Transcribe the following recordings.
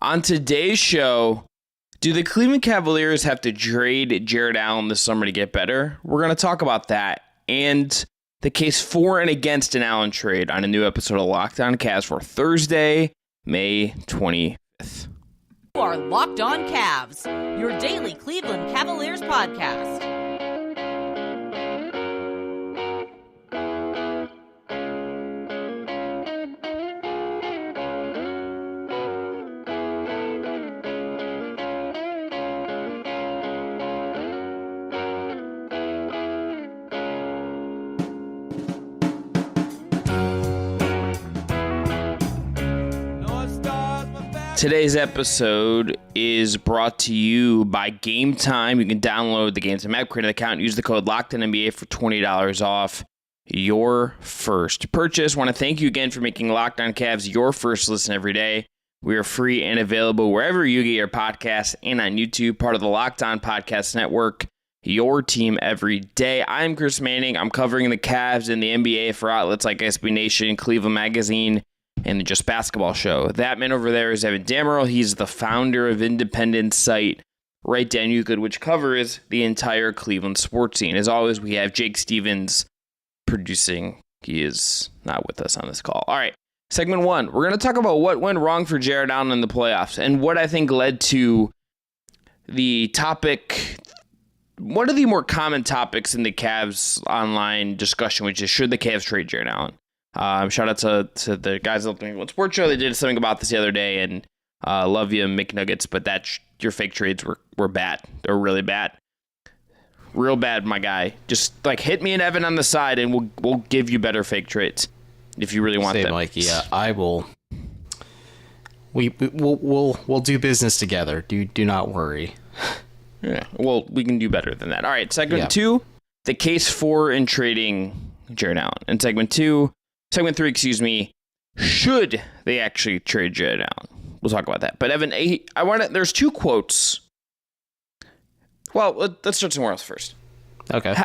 On today's show, do the Cleveland Cavaliers have to trade Jarrett Allen this summer to get better? We're going to talk about that and the case for and against an Allen trade on a new episode of Locked On Cavs for Thursday, May 25th. You are Locked On Cavs, your daily Cleveland Cavaliers podcast. Today's episode is brought to you by Gametime. You can download the Gametime app, create an account, use the code LOCKEDONNBA for $20 off your first purchase. I want to thank you again for making Locked On Cavs your first listen every day. We are free and available wherever you get your podcasts and on YouTube, part of the Locked On Podcast Network, your team every day. I'm Chris Manning. I'm covering the Cavs and the NBA for outlets like SB Nation, Cleveland Magazine, and the Just Basketball Show. That man over there is Evan Dammarell. He's the founder of independent site Down Euclid, which covers the entire Cleveland sports scene. As always, we have Jake Stevens producing. He is not with us on this call. All right, segment one. We're going to talk about what went wrong for Jarrett Allen in the playoffs and what I think led to the topic. One of the more common topics in the Cavs online discussion, which is should the Cavs trade Jarrett Allen? Shout out to the guys at the Cleveland Sports Show. They did something about this the other day, and love you, McNuggets, but your fake trades were bad. They're really bad. Real bad, my guy. Just like hit me and Evan on the side, and we'll give you better fake trades if you really want them. Mike, yeah, I will. We'll do business together. Do not worry. Yeah, well, we can do better than that. All right, segment two, the case for and trading Jarrett Allen, and segment three, should they actually trade Jarrett Allen? We'll talk about that. But Evan, there's two quotes. Well, let's start somewhere else first. Okay.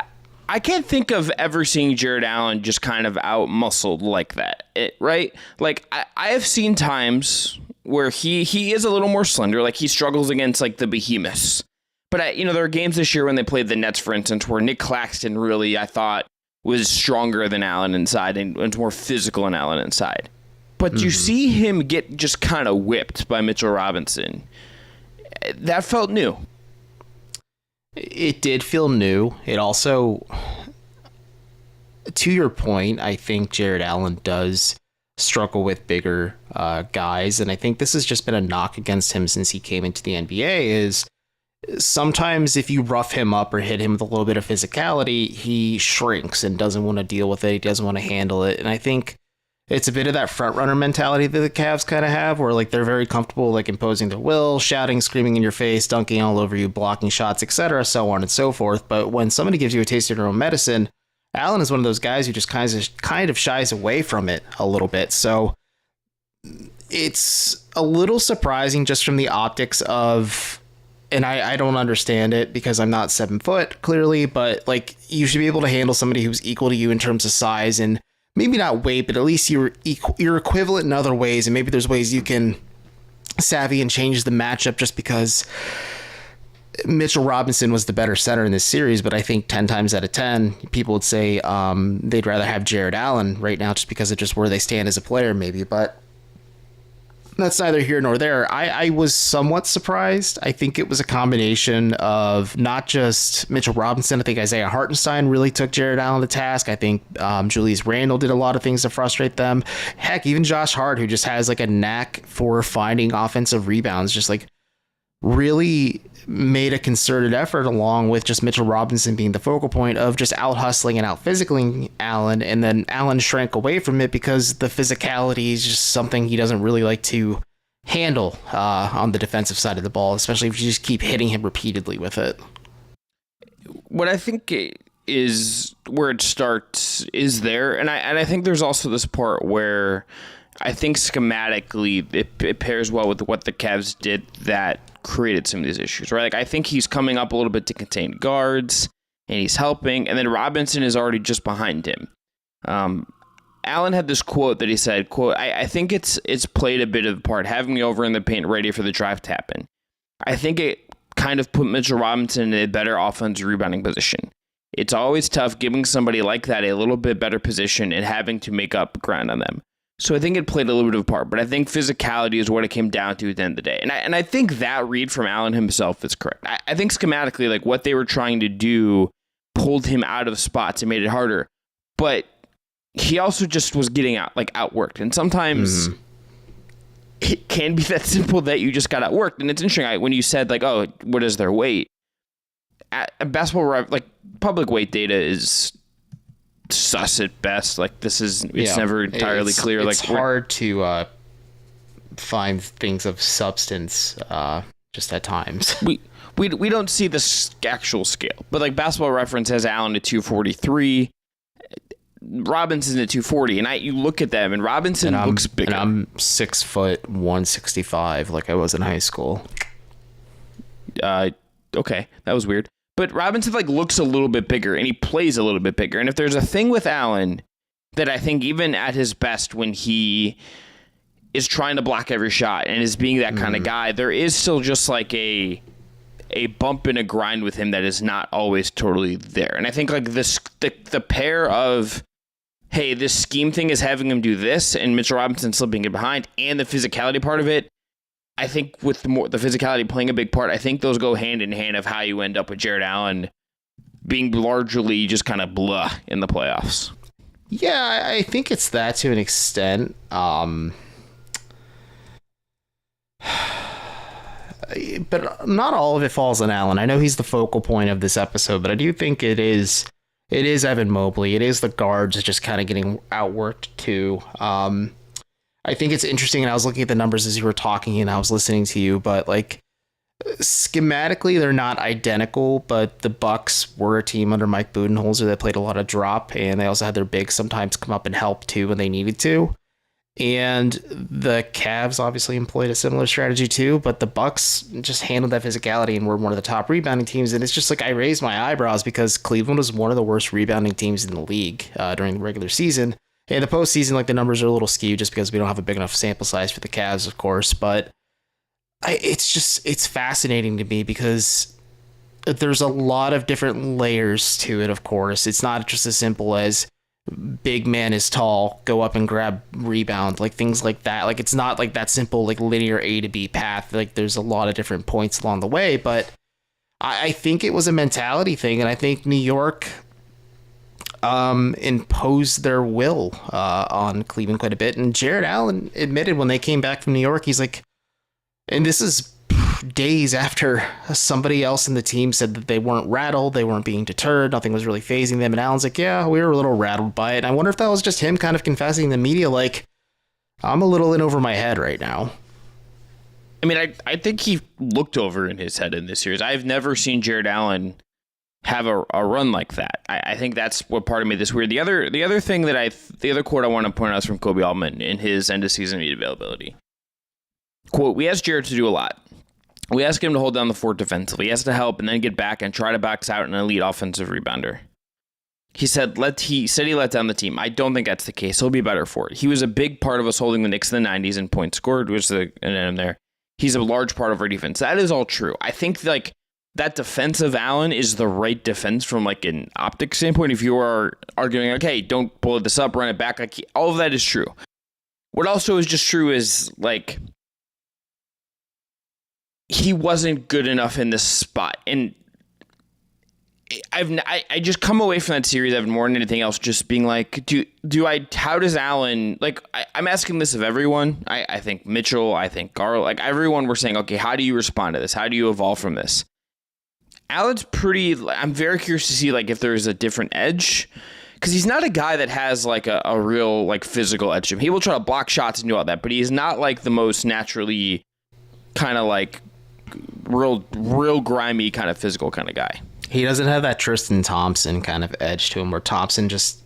I can't think of ever seeing Jarrett Allen just kind of out-muscled like that, right? Like, I have seen times where he is a little more slender, like he struggles against like the behemoths. But, there are games this year when they played the Nets, for instance, where Nick Claxton really, I thought, was stronger than Allen inside and more physical than Allen inside. But you see him get just kind of whipped by Mitchell Robinson. That felt new. It did feel new. It also, to your point, I think Jarrett Allen does struggle with bigger guys. And I think this has just been a knock against him since he came into the NBA is sometimes if you rough him up or hit him with a little bit of physicality, he shrinks and doesn't want to deal with it. He doesn't want to handle it. And I think it's a bit of that front runner mentality that the Cavs kind of have where like they're very comfortable like imposing their will, shouting, screaming in your face, dunking all over you, blocking shots, etc., so on and so forth. But when somebody gives you a taste of their own medicine, Allen is one of those guys who just kind of shies away from it a little bit. So it's a little surprising just from the optics of, and I don't understand it because I'm not 7 foot, clearly, but like you should be able to handle somebody who's equal to you in terms of size and maybe not weight, but at least you're equivalent in other ways. And maybe there's ways you can savvy and change the matchup just because Mitchell Robinson was the better center in this series. But I think 10 times out of 10, people would say they'd rather have Jarrett Allen right now just because of just where they stand as a player, maybe. But that's neither here nor there. I was somewhat surprised. I think it was a combination of not just Mitchell Robinson. I think Isaiah Hartenstein really took Jarrett Allen to task. I think Julius Randle did a lot of things to frustrate them. Heck, even Josh Hart, who just has like a knack for finding offensive rebounds, just like really made a concerted effort along with just Mitchell Robinson being the focal point of just out hustling and out physicaling Allen, and then Allen shrank away from it because the physicality is just something he doesn't really like to handle on the defensive side of the ball, especially if you just keep hitting him repeatedly with it. What I think is where it starts is there, and I think there's also this part where I think schematically it pairs well with what the Cavs did that created some of these issues, right? Like I think he's coming up a little bit to contain guards and he's helping, and then Robinson is already just behind him. Allen had this quote that he said, quote, I think it's played a bit of a part, having me over in the paint ready for the drive to happen. I think it kind of put Mitchell Robinson in a better offensive rebounding position. It's always tough giving somebody like that a little bit better position and having to make up ground on them. So I think it played a little bit of a part, but I think physicality is what it came down to at the end of the day. And I think that read from Allen himself is correct. I think schematically, like what they were trying to do pulled him out of spots and made it harder. But he also just was getting outworked. And sometimes it can be that simple that you just got outworked. And it's interesting when you said like, oh, what is their weight? At basketball, like public weight data is sus at best. Like it's never entirely clear. It's hard to find things of substance just at times. We don't see the actual scale, but like Basketball Reference has Allen at 243, Robinson at 240, and you look at them and Robinson looks bigger. And I'm 6 foot 165, like I was in high school. Okay, that was weird. But Robinson looks a little bit bigger and he plays a little bit bigger. And if there's a thing with Allen that I think even at his best when he is trying to block every shot and is being that kind of guy, there is still just like a bump and a grind with him that is not always totally there. And I think like the pair of, hey, this scheme thing is having him do this and Mitchell Robinson slipping it behind, and the physicality part of it, I think with the physicality playing a big part, I think those go hand in hand of how you end up with Jarrett Allen being largely just kind of blah in the playoffs. Yeah, I think it's that to an extent. But not all of it falls on Allen. I know he's the focal point of this episode, but I do think it is Evan Mobley. It is the guards just kind of getting outworked too. I think it's interesting, and I was looking at the numbers as you were talking and I was listening to you, but like schematically they're not identical, but the Bucks were a team under Mike Budenholzer that played a lot of drop, and they also had their bigs sometimes come up and help too when they needed to. And the Cavs obviously employed a similar strategy too, but the Bucks just handled that physicality and were one of the top rebounding teams. And it's just like I raised my eyebrows because Cleveland was one of the worst rebounding teams in the league during the regular season. In the postseason, like the numbers are a little skewed just because we don't have a big enough sample size for the Cavs, of course. But it's fascinating to me because there's a lot of different layers to it, of course. It's not just as simple as big man is tall, go up and grab rebound, like things like that. Like it's not like that simple like linear A to B path. Like there's a lot of different points along the way. But I think it was a mentality thing, and I think New York imposed their will on Cleveland quite a bit. And Jarrett Allen admitted when they came back from New York, he's like, and this is days after somebody else in the team said that they weren't rattled, they weren't being deterred, nothing was really phasing them. And Allen's like, yeah, we were a little rattled by it. And I wonder if that was just him kind of confessing to the media, like, I'm a little in over my head right now. I mean, I think he looked over in his head in this series. I've never seen Jarrett Allen have a run like that. I think that's what part of made this weird. The other thing that the other quote I want to point out is from Kobe Altman in his end of season media availability. Quote, we asked Jarrett to do a lot. We asked him to hold down the fort defensively. He has to help and then get back and try to box out an elite offensive rebounder. He said he let down the team. I don't think that's the case. He'll be better for it. He was a big part of us holding the Knicks in the 90s in points scored, which is an end there. He's a large part of our defense. That is all true. I think like that defensive Allen is the right defense from like an optic standpoint. If you are arguing like, hey, don't blow this up, run it back, like all of that is true. What also is just true is like he wasn't good enough in this spot. And I just come away from that series, Evan, more than anything else, just being like, how does Allen, like, I'm asking this of everyone. I think Mitchell, I think Garland, like everyone we're saying, okay, how do you respond to this? How do you evolve from this? Allen's I'm very curious to see like if there's a different edge, because he's not a guy that has like a real like physical edge to him. He will try to block shots and do all that, but he's not like the most naturally kind of like real grimy kind of physical kind of guy. He doesn't have that Tristan Thompson kind of edge to him where Thompson just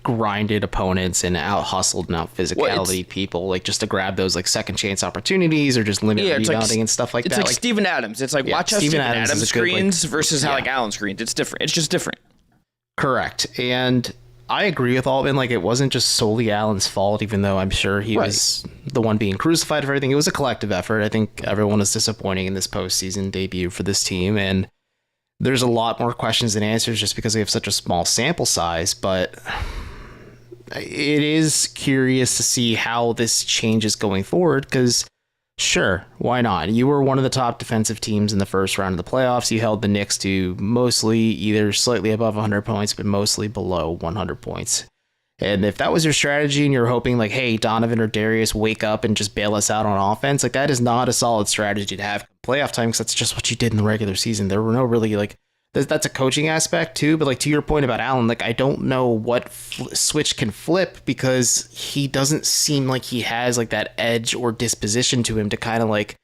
grinded opponents and out hustled and out physicality people, like just to grab those like second chance opportunities or just limit rebounding and stuff like that. It's like Steven Adams. It's like watch how Steven Adams screens versus how like Allen screens. It's different. It's just different. Correct. And I agree with Altman. Like, it wasn't just solely Allen's fault, even though I'm sure he was the one being crucified for everything. It was a collective effort. I think everyone is disappointing in this postseason debut for this team, and there's a lot more questions than answers just because we have such a small sample size. But it is curious to see how this changes going forward, because sure, why not? You were one of the top defensive teams in the first round of the playoffs. You held the Knicks to mostly either slightly above 100 points, but mostly below 100 points. And if that was your strategy and you're hoping like, hey, Donovan or Darius wake up and just bail us out on offense, like that is not a solid strategy to have playoff time, because that's just what you did in the regular season. There were no really like, that's a coaching aspect too, but like to your point about Allen, like I don't know what switch can flip, because he doesn't seem like he has like that edge or disposition to him to kind of like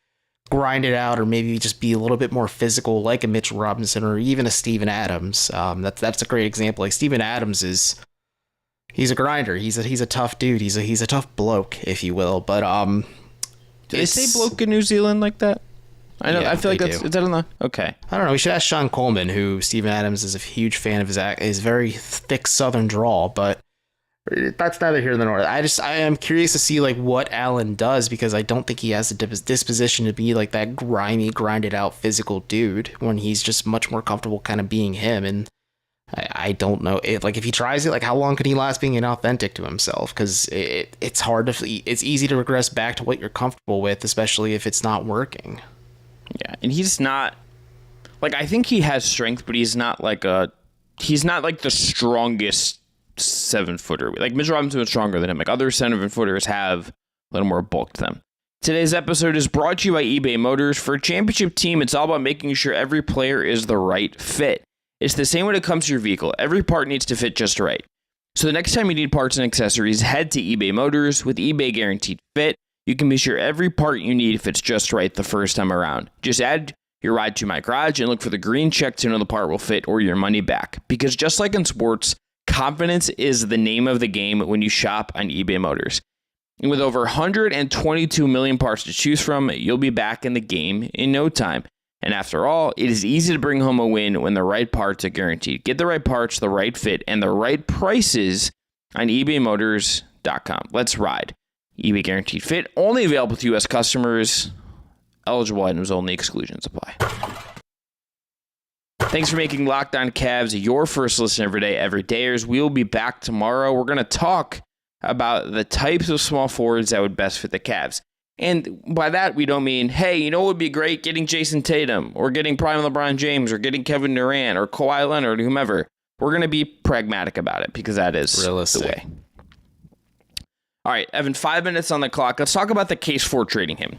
grind it out, or maybe just be a little bit more physical like a Mitchell Robinson or even a Steven Adams. That's a great example. Like Steven Adams he's a grinder. He's a tough dude. He's a tough bloke, if you will. But do they say bloke in New Zealand like that? I know. Yeah, I feel like is that on the okay? I don't know. We should ask Sean Coleman, who Steven Adams is a huge fan of his very thick Southern drawl. But that's neither here nor there. I am curious to see like what Allen does, because I don't think he has the disposition to be like that grimy, grinded out physical dude when he's just much more comfortable kind of being him. And I don't know like if he tries it, like how long can he last being inauthentic to himself? Because it's hard it's easy to regress back to what you're comfortable with, especially if it's not working. Yeah, and he's not like, I think he has strength, but he's not like the strongest 7-footer. Like Mitchell Robinson was stronger than him. Like other 7-footers have a little more bulk to them. Today's episode is brought to you by eBay Motors. For a championship team, it's all about making sure every player is the right fit. It's the same when it comes to your vehicle. Every part needs to fit just right. So the next time you need parts and accessories, head to eBay Motors. With eBay Guaranteed Fit, you can be sure every part you need fits just right the first time around. Just add your ride to my garage and look for the green check to know the part will fit or your money back. Because just like in sports, confidence is the name of the game when you shop on eBay Motors. And with over 122 million parts to choose from, you'll be back in the game in no time. And after all, it is easy to bring home a win when the right parts are guaranteed. Get the right parts, the right fit, and the right prices on ebaymotors.com. Let's ride. eBay Guaranteed Fit, only available to U.S. customers. Eligible items only. Exclusions apply. Thanks for making Locked On Cavs your first listen every day, everydayers. We'll be back tomorrow. We're going to talk about the types of small forwards that would best fit the Cavs. And by that, we don't mean, hey, you know what would be great? Getting Jason Tatum, or getting prime LeBron James, or getting Kevin Durant, or Kawhi Leonard, or whomever. We're going to be pragmatic about it, because that is realistic. The way. All right, Evan, 5 minutes on the clock. Let's talk about the case for trading him.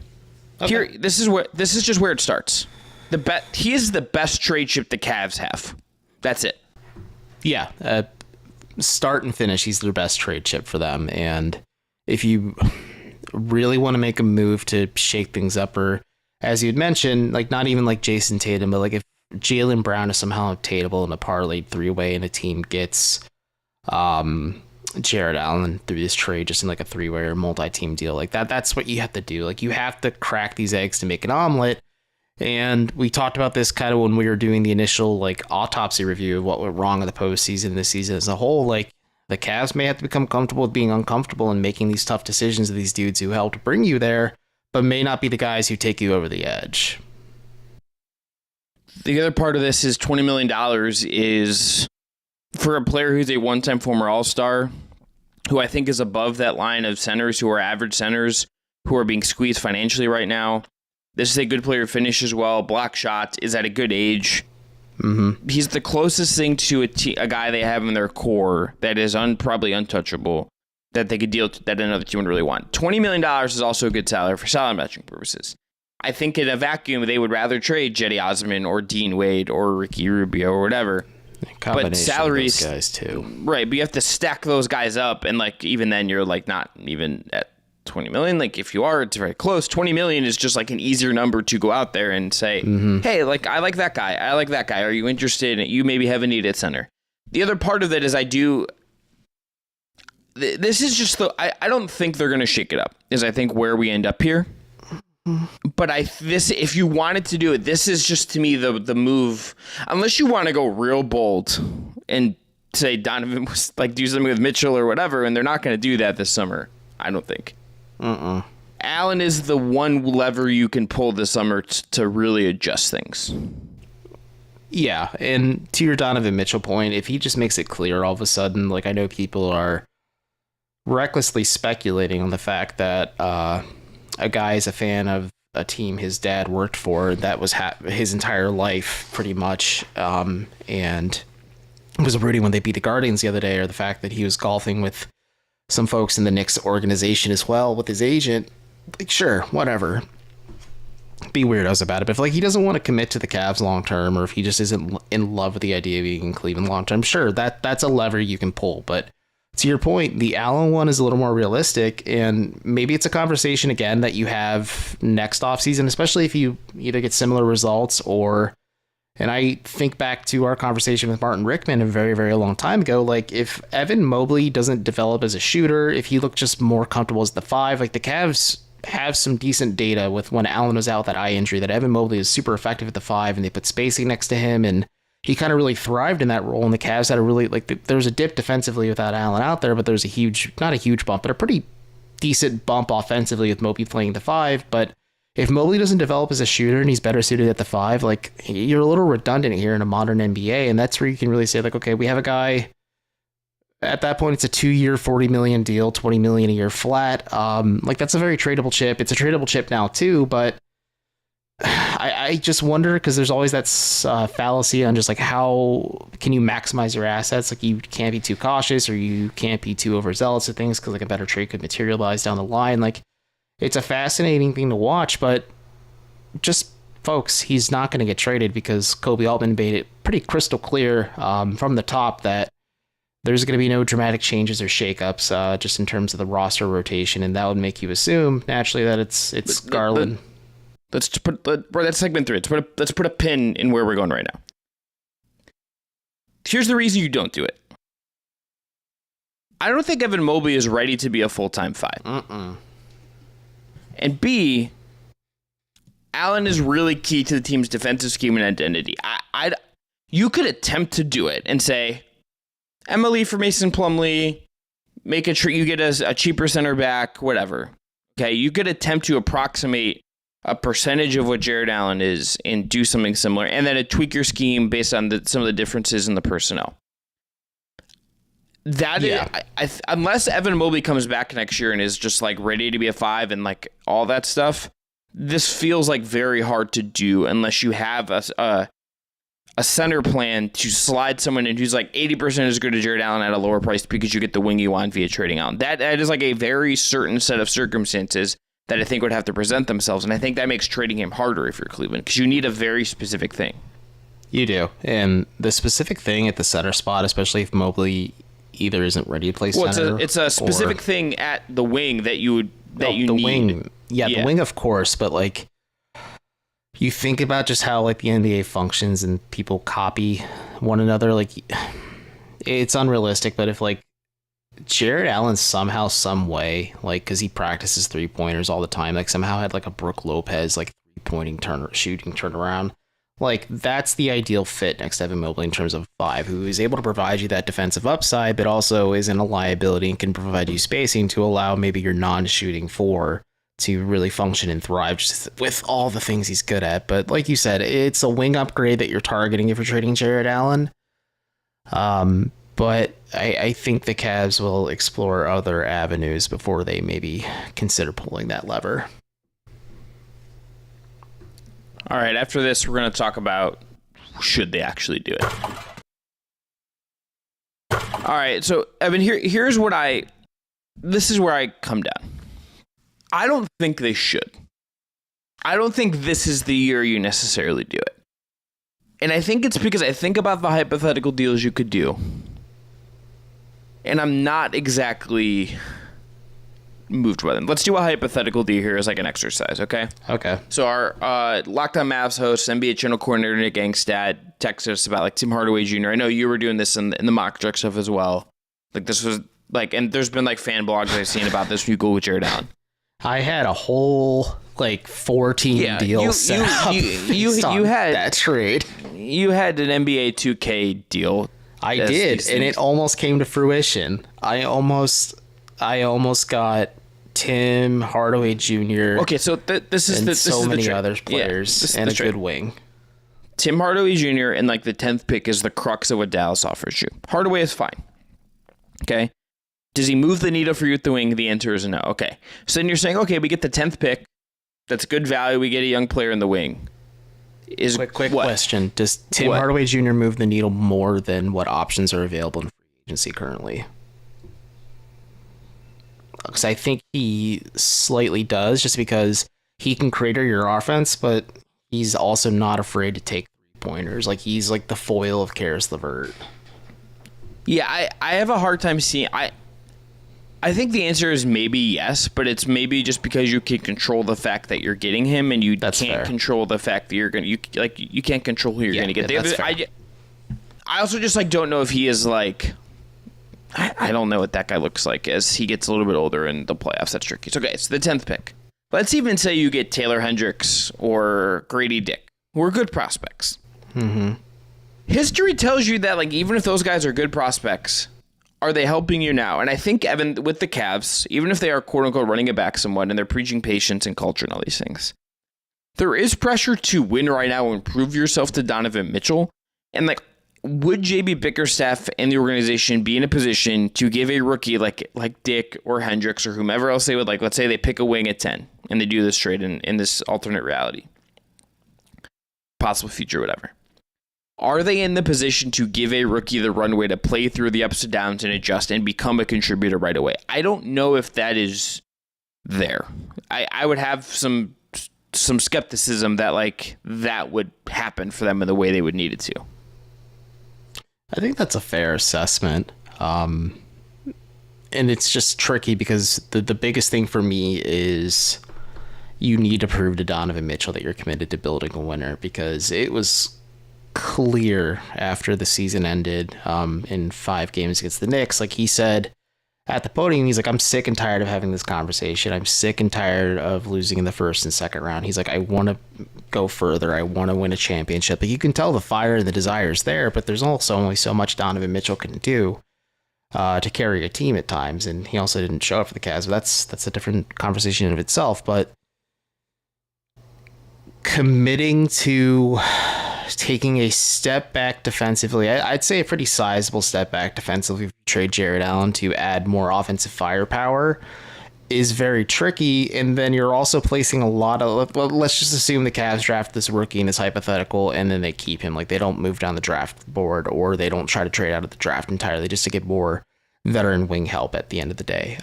Okay. Here, this is just where it starts. He is the best trade chip the Cavs have. That's it. Yeah, start and finish, he's their best trade chip for them. And if you really want to make a move to shake things up, or as you'd mentioned, like not even like Jason Tatum, but like if Jaylen Brown is somehow obtainable in a parlayed 3-way and a team gets Jarrett Allen through this trade, just in like a 3-way or multi-team deal like that, that's what you have to do. Like you have to crack these eggs to make an omelet. And we talked about this kind of when we were doing the initial like autopsy review of what went wrong in the postseason, this season as a whole. Like the Cavs may have to become comfortable with being uncomfortable and making these tough decisions of these dudes who helped bring you there, but may not be the guys who take you over the edge. The other part of this is $20 million is for a player who's a one-time former All-Star, who I think is above that line of centers who are average centers who are being squeezed financially right now. This is a good player who finishes well, block shots, is at a good age. Mm-hmm. He's the closest thing to a guy they have in their core that is probably untouchable, that they could deal to, that another team would really want. $20 million is also a good salary for salary matching purposes. I think in a vacuum, they would rather trade Cedi Osman or Dean Wade or Ricky Rubio or whatever. But salaries, of those guys too. Right, but you have to stack those guys up, and like even then you're like not even at 20 million. Like if you are, it's very close. 20 million is just like an easier number to go out there and say, hey, like I like that guy. I like that guy. Are you interested in it? You maybe have a need at center. The other part of it is this is just I don't think they're going to shake it up, is I think where we end up here. But if you wanted to do it, this is just to me the move, unless you want to go real bold and say Donovan was like do something with Mitchell or whatever, and they're not going to do that this summer. I don't think. Allen is the one lever you can pull this summer to really adjust things. Yeah, and to your Donovan Mitchell point, if he just makes it clear all of a sudden, like I know people are recklessly speculating on the fact that a guy is a fan of a team his dad worked for that was his entire life pretty much, and was rooting when they beat the Guardians the other day, or the fact that he was golfing with some folks in the Knicks organization as well with his agent. Like, sure, whatever. Be weirdos about it, but if like he doesn't want to commit to the Cavs long term, or if he just isn't in love with the idea of being in Cleveland long term, sure, that's a lever you can pull. But to your point, the Allen one is a little more realistic, and maybe it's a conversation again that you have next offseason, especially if you either get similar results or, and I think back to our conversation with Martin Rickman a very, very long time ago, like if Evan Mobley doesn't develop as a shooter, if he looked just more comfortable as the 5, like the Cavs have some decent data with when Allen was out with that eye injury that Evan Mobley is super effective at the 5, and they put spacing next to him, and he kind of really thrived in that role. And the Cavs had a really, like, there was a dip defensively without Allen out there, but there's a huge, not a huge bump, but a pretty decent bump offensively with Mobley playing the 5. But if Mobley doesn't develop as a shooter and he's better suited at the 5, like, you're a little redundant here in a modern NBA. And that's where you can really say, like, okay, we have a guy. At that point, it's a 2-year, $40 million deal, $20 million a year flat. Like, that's a very tradable chip. It's a tradable chip now, too, but I just wonder, because there's always that fallacy on just, like, how can you maximize your assets? Like, you can't be too cautious, or you can't be too overzealous of things, because, like, a better trade could materialize down the line. Like, it's a fascinating thing to watch, but just, folks, he's not going to get traded, because Kobe Altman made it pretty crystal clear from the top that there's going to be no dramatic changes or shakeups just in terms of the roster rotation, and that would make you assume naturally that it's Garland. Let's put that's segment 3. Let's put a pin in where we're going right now. Here's the reason you don't do it. I don't think Evan Mobley is ready to be a full-time 5. And B, Allen is really key to the team's defensive scheme and identity. You could attempt to do it and say, Emily for Mason Plumlee, make you get a cheaper center back, whatever. Okay, you could attempt to approximate a percentage of what Jarrett Allen is and do something similar, and then tweak your scheme based on some of the differences in the personnel. Unless Evan Mobley comes back next year and is just like ready to be a 5 and like all that stuff, this feels like very hard to do unless you have a center plan to slide someone in who's like 80% as good as Jarrett Allen at a lower price because you get the wing you want via trading Allen. That is like a very certain set of circumstances that I think would have to present themselves, and I think that makes trading him harder if you're Cleveland, because you need a very specific thing. You do, and the specific thing at the center spot, especially if Mobley either isn't ready to play center. It's a specific thing at the wing that you need. Wing. Yeah, the wing, of course, but like, you think about just how like the NBA functions and people copy one another, like it's unrealistic. But if like Jarrett Allen somehow, some way, like, because he practices 3-pointers all the time, like somehow had like a Brook Lopez like 3-pointing shooting turnaround, like that's the ideal fit next to Evan Mobley in terms of 5, who is able to provide you that defensive upside, but also isn't a liability and can provide you spacing to allow maybe your non-shooting 4 to really function and thrive just with all the things he's good at. But like you said, it's a wing upgrade that you're targeting if you're trading Jarrett Allen. But I think the Cavs will explore other avenues before they maybe consider pulling that lever. All right, after this, we're going to talk about should they actually do it. All right, so Evan, here's what this is where I come down. I don't think they should. I don't think this is the year you necessarily do it. And I think it's because I think about the hypothetical deals you could do, and I'm not exactly moved by them. Let's do a hypothetical deal here as like an exercise, okay? Okay. So our Locked On Mavs host, NBA channel coordinator Nick Angstad, texted us about like Tim Hardaway Jr. I know you were doing this in the mock draft stuff as well. Like this was like, and there's been like fan blogs I've seen about this when you go with Jarrett Allen. I had a whole like 14 deal set up. You had that trade. You had an NBA 2K deal. I did, and it almost came to fruition. I almost got Tim Hardaway Jr. Okay, so this is so many trick. other players and a good wing. Tim Hardaway Jr. and like the 10th pick is the crux of what Dallas offers you. Hardaway is fine. Okay. Does he move the needle for you at the wing? The answer is no. Okay. So then you're saying, okay, we get the 10th pick. That's good value. We get a young player in the wing. Quick question. Does Tim Hardaway Jr. move the needle more than what options are available in free agency currently? Because I think he slightly does, just because he can crater your offense, but he's also not afraid to take three-pointers. Like, he's like the foil of Karis LeVert. Yeah, I have a hard time seeing... I think the answer is maybe yes, but it's maybe just because you can control the fact that you're getting him, and you can't control the fact that you're going to... You can't control who you're going to get. I also just don't know if he is like... I don't know what that guy looks like as he gets a little bit older in the playoffs. That's tricky. So, okay, it's the 10th pick. Let's even say you get Taylor Hendricks or Grady Dick, who are good prospects. Mm-hmm. History tells you that, even if those guys are good prospects, are they helping you now? And I think, Evan, with the Cavs, even if they are quote-unquote running it back somewhat and they're preaching patience and culture and all these things, there is pressure to win right now and prove yourself to Donovan Mitchell. And, would JB Bickerstaff and the organization be in a position to give a rookie like Dick or Hendricks or whomever else they would let's say they pick a wing at 10 and they do this trade in this alternate reality, possible future, whatever. Are they in the position to give a rookie the runway to play through the ups and downs and adjust and become a contributor right away? I don't know if that is there. I would have some skepticism that that would happen for them in the way they would need it to. I think that's a fair assessment. And it's just tricky because the biggest thing for me is you need to prove to Donovan Mitchell that you're committed to building a winner, because it was clear after the season ended in 5 games against the Knicks. He said at the podium, he's I'm sick and tired of having this conversation. I'm sick and tired of losing in the first and second round. He's I want to go further. I want to win a championship. You can tell the fire and the desire is there, but there's also only so much Donovan Mitchell can do to carry a team at times. And he also didn't show up for the Cavs. But that's a different conversation in of itself. But committing to taking a step back defensively, I'd say a pretty sizable step back defensively if you trade Jarrett Allen to add more offensive firepower, is very tricky. And then you're also placing a lot of, let's just assume the Cavs draft this rookie in this hypothetical and then they keep him. They don't move down the draft board, or they don't try to trade out of the draft entirely just to get more veteran wing help at the end of the day.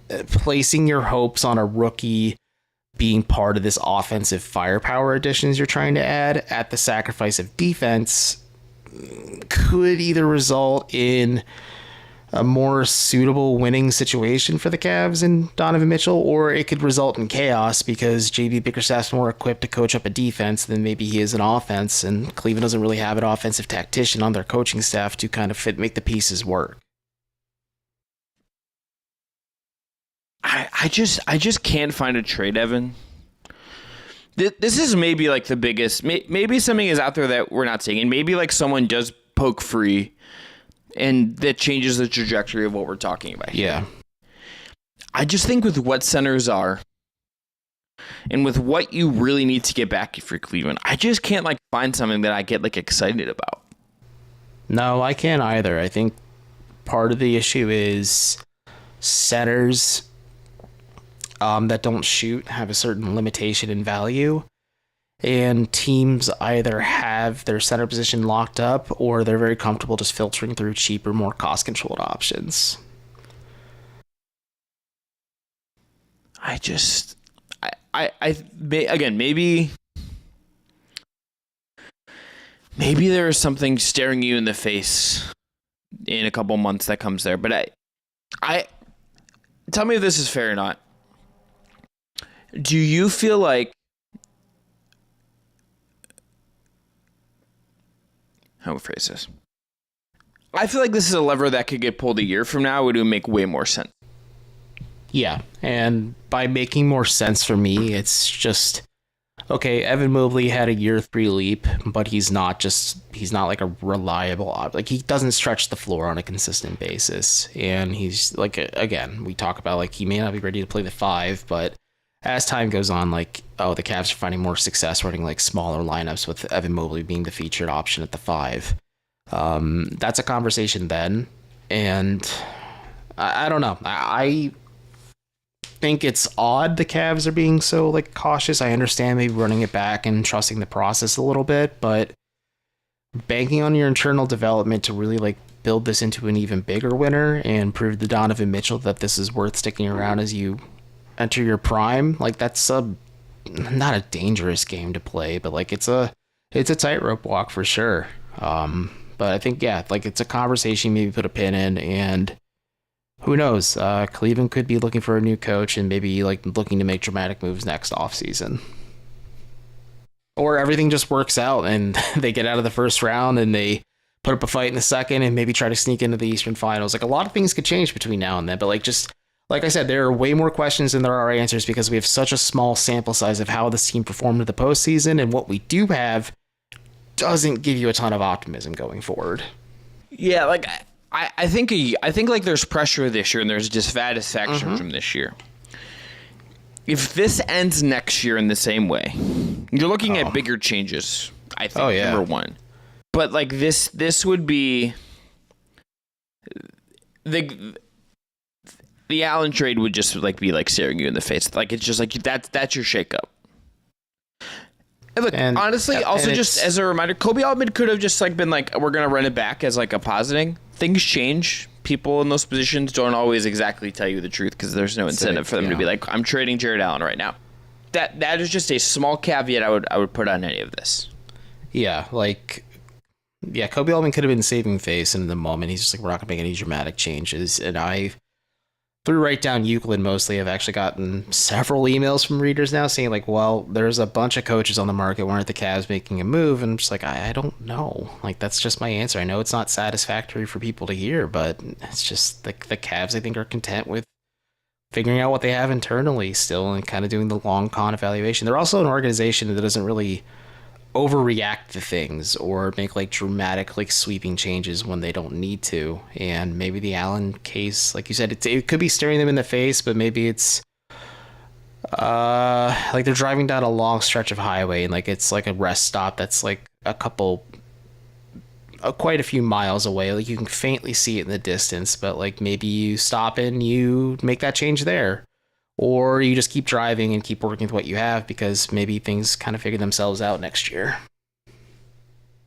Placing your hopes on a rookie being part of this offensive firepower additions you're trying to add at the sacrifice of defense could either result in a more suitable winning situation for the Cavs and Donovan Mitchell, or it could result in chaos because JB Bickerstaff's more equipped to coach up a defense than maybe he is an offense, and Cleveland doesn't really have an offensive tactician on their coaching staff to kind of make the pieces work. I just can't find a trade, Evan. This is maybe the biggest. Maybe something is out there that we're not seeing, and maybe someone does poke free, and that changes the trajectory of what we're talking about here. Yeah. I just think with what centers are, and with what you really need to get back for Cleveland, I just can't find something that I get excited about. No, I can't either. I think part of the issue is centers that don't shoot have a certain limitation in value, and teams either have their center position locked up or they're very comfortable just filtering through cheaper, more cost-controlled options. Again, maybe there is something staring you in the face in a couple months that comes there, but I tell me if this is fair or not. Do you feel how would I phrase this? I feel like this is a lever that could get pulled a year from now. It would make way more sense. Yeah, and by making more sense for me, it's just okay, Evan Mobley had a year 3 leap, but he's not like a reliable like he doesn't stretch the floor on a consistent basis. And he's like, again, we talk about like he may not be ready to play the 5, but as time goes on, like, oh, the Cavs are finding more success running like smaller lineups with Evan Mobley being the featured option at the 5. That's a conversation then. And I don't know. I think it's odd the Cavs are being so like cautious. I understand maybe running it back and trusting the process a little bit, but banking on your internal development to really like build this into an even bigger winner and prove to Donovan Mitchell that this is worth sticking around as you enter your prime, like that's not a dangerous game to play, but like it's a tightrope walk for sure. But I think, yeah, like it's a conversation maybe put a pin in, and who knows? Cleveland could be looking for a new coach and maybe like looking to make dramatic moves next offseason. Or everything just works out and they get out of the first round and they put up a fight in the second and maybe try to sneak into the Eastern Finals. Like a lot of things could change between now and then, but like just like I said, there are way more questions than there are answers because we have such a small sample size of how this team performed in the postseason, and what we do have doesn't give you a ton of optimism going forward. Yeah, like I think like there's pressure this year and there's dissatisfaction from this year. If this ends next year in the same way, you're looking at bigger changes, I think, number one. But like this would be the Allen trade would just like be like staring you in the face. Like it's just like that's your shakeup. And look, honestly, also just as a reminder, Kobe Altman could have just like been like, we're gonna run it back as like a positing. Things change. People in those positions don't always exactly tell you the truth because there's no incentive for them to be like, I'm trading Jarrett Allen right now. That is just a small caveat I would put on any of this. Yeah, like, yeah, Kobe Altman could have been saving face in the moment. He's just like, we're not gonna make any dramatic changes. And through right down Euclid mostly, I've actually gotten several emails from readers now saying like, well, there's a bunch of coaches on the market. Why aren't the Cavs making a move? And I'm just like, I don't know. Like, that's just my answer. I know it's not satisfactory for people to hear, but it's just the Cavs, I think, are content with figuring out what they have internally still and kind of doing the long con evaluation. They're also an organization that doesn't really overreact to things or make like dramatic like sweeping changes when they don't need to. And maybe the Allen case, like you said, it could be staring them in the face, but maybe it's like they're driving down a long stretch of highway and like it's like a rest stop that's like quite a few miles away. Like you can faintly see it in the distance, but like maybe you stop and you make that change there. Or you just keep driving and keep working with what you have because maybe things kind of figure themselves out next year.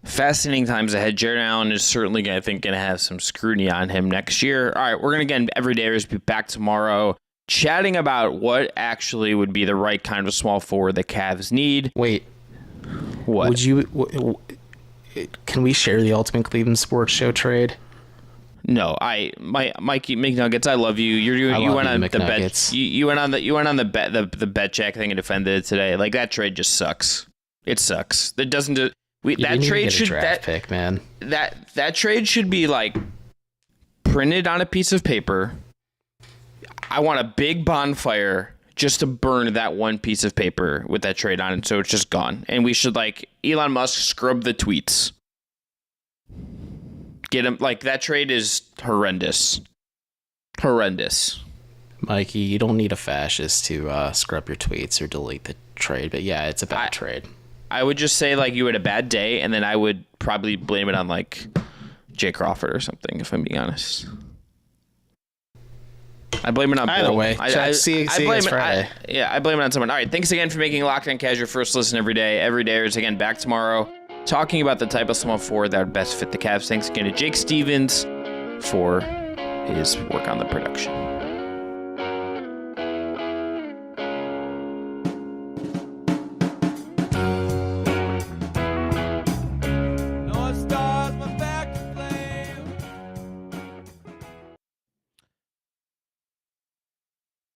Fascinating times ahead. Jarrett Allen is certainly, I think, going to have some scrutiny on him next year. All right, we're going to, again, Everydayers be back tomorrow chatting about what actually would be the right kind of small forward the Cavs need. Wait. What? Can we share the Ultimate Cleveland Sports Show trade? No, Mikey McNuggets, I love you. You went on the bet. You went on the bet check thing and defended it today. Like that trade just sucks. It sucks. That doesn't do. That trade should draft pick, man. That trade should be like printed on a piece of paper. I want a big bonfire just to burn that one piece of paper with that trade on it, so it's just gone. And we should like Elon Musk scrub the tweets. Get him, like that trade is horrendous. Mikey, you don't need a fascist to scrub your tweets or delete the trade, but yeah, it's a bad trade. I would just say like you had a bad day, and then I would probably blame it on like Jay Crawford or something, if I'm being honest. I blame it on either Bull. way. I blame Friday. I blame it on someone. All right, thanks again for making Locked On Cavs your first listen every day. Everydayers again back tomorrow, talking about the type of small forward that would best fit the Cavs. Thanks again to Jake Stevens for his work on the production.